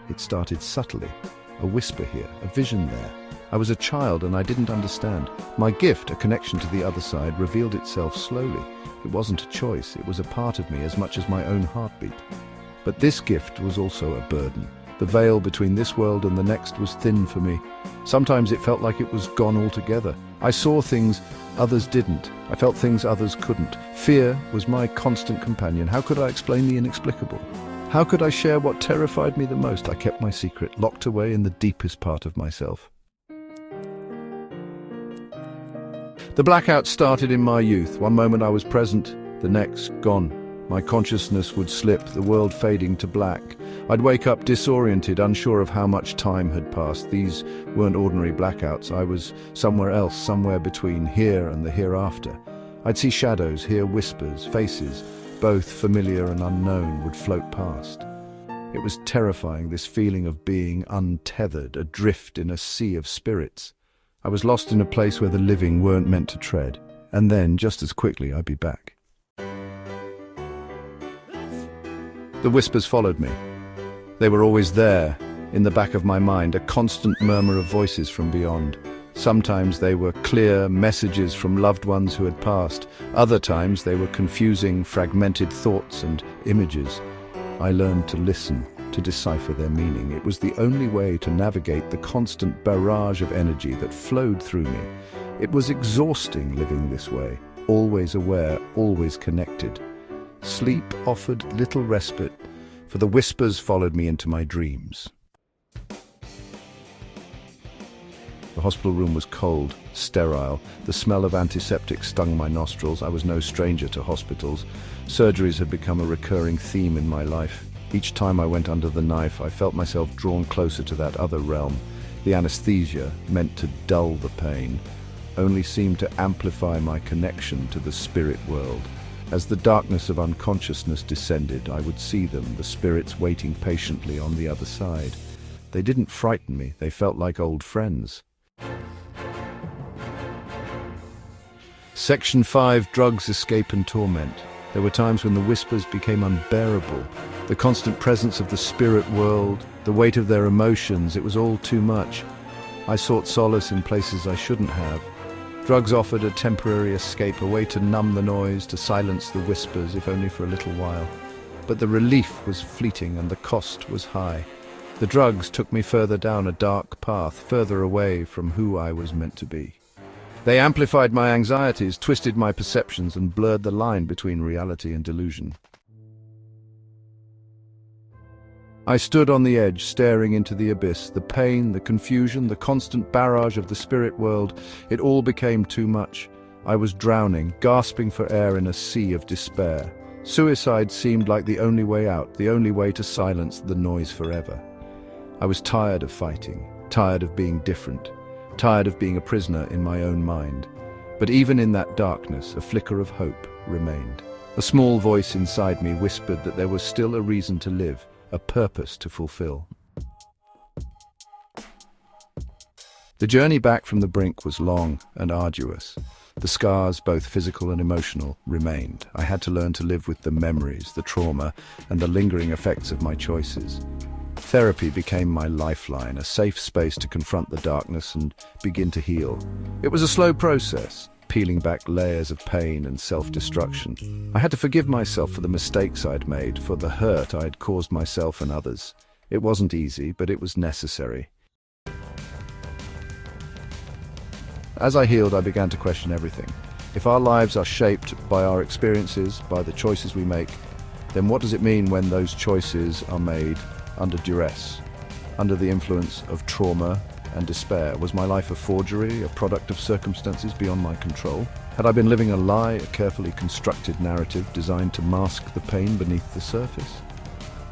It started subtly. A whisper here, a vision there. I was a child and I didn't understand. My gift, a connection to the other side, revealed itself slowly. It wasn't a choice, it was a part of me as much as my own heartbeat. But this gift was also a burden. The veil between this world and the next was thin for me. Sometimes it felt like it was gone altogether. I saw things others didn't. I felt things others couldn't. Fear was my constant companion. How could I explain the inexplicable? How could I share what terrified me the most? I kept my secret, locked away in the deepest part of myself. The blackout started in my youth. One moment I was present, the next gone. My consciousness would slip, the world fading to black. I'd wake up disoriented, unsure of how much time had passed. These weren't ordinary blackouts. I was somewhere else, somewhere between here and the hereafter. I'd see shadows, hear whispers, faces, both familiar and unknown, would float past. It was terrifying, this feeling of being untethered, adrift in a sea of spirits. I was lost in a place where the living weren't meant to tread. And then, just as quickly, I'd be back. The whispers followed me. They were always there, in the back of my mind, a constant murmur of voices from beyond. Sometimes they were clear messages from loved ones who had passed. Other times they were confusing, fragmented thoughts and images. I learned to listen, to decipher their meaning. It was the only way to navigate the constant barrage of energy that flowed through me. It was exhausting living this way, always aware, always connected. Sleep offered little respite, for the whispers followed me into my dreams. The hospital room was cold, sterile. The smell of antiseptic stung my nostrils. I was no stranger to hospitals. Surgeries had become a recurring theme in my life. Each time I went under the knife, I felt myself drawn closer to that other realm. The anesthesia, meant to dull the pain, only seemed to amplify my connection to the spirit world. As the darkness of unconsciousness descended, I would see them, the spirits waiting patiently on the other side. They didn't frighten me, they felt like old friends. Section 5, Drugs, Escape and Torment. There were times when the whispers became unbearable. The constant presence of the spirit world, the weight of their emotions, it was all too much. I sought solace in places I shouldn't have. Drugs offered a temporary escape, a way to numb the noise, to silence the whispers, if only for a little while. But the relief was fleeting and the cost was high. The drugs took me further down a dark path, further away from who I was meant to be. They amplified my anxieties, twisted my perceptions, and blurred the line between reality and delusion. I stood on the edge, staring into the abyss. The pain, the confusion, the constant barrage of the spirit world, it all became too much. I was drowning, gasping for air in a sea of despair. Suicide seemed like the only way out, the only way to silence the noise forever. I was tired of fighting, tired of being different, tired of being a prisoner in my own mind. But even in that darkness, a flicker of hope remained. A small voice inside me whispered that there was still a reason to live, a purpose to fulfill. The journey back from the brink was long and arduous. The scars, both physical and emotional, remained. I had to learn to live with the memories, the trauma, and the lingering effects of my choices. Therapy became my lifeline, a safe space to confront the darkness and begin to heal. It was a slow process, peeling back layers of pain and self-destruction. I had to forgive myself for the mistakes I'd made, for the hurt I'd caused myself and others. It wasn't easy, but it was necessary. As I healed, I began to question everything. If our lives are shaped by our experiences, by the choices we make, then what does it mean when those choices are made under duress, under the influence of trauma and despair? Was my life a forgery, a product of circumstances beyond my control? Had I been living a lie, a carefully constructed narrative designed to mask the pain beneath the surface?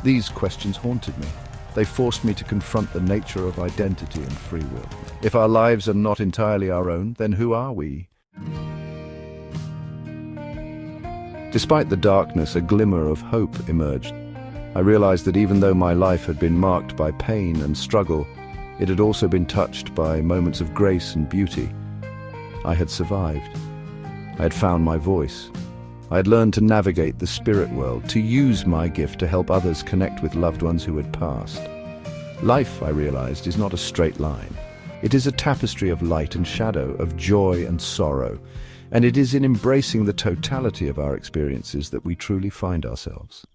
These questions haunted me. They forced me to confront the nature of identity and free will. If our lives are not entirely our own, then who are we? Despite the darkness, a glimmer of hope emerged. I realized that even though my life had been marked by pain and struggle, it had also been touched by moments of grace and beauty. I had survived. I had found my voice. I had learned to navigate the spirit world, to use my gift to help others connect with loved ones who had passed. Life, I realized, is not a straight line. It is a tapestry of light and shadow, of joy and sorrow, and it is in embracing the totality of our experiences that we truly find ourselves.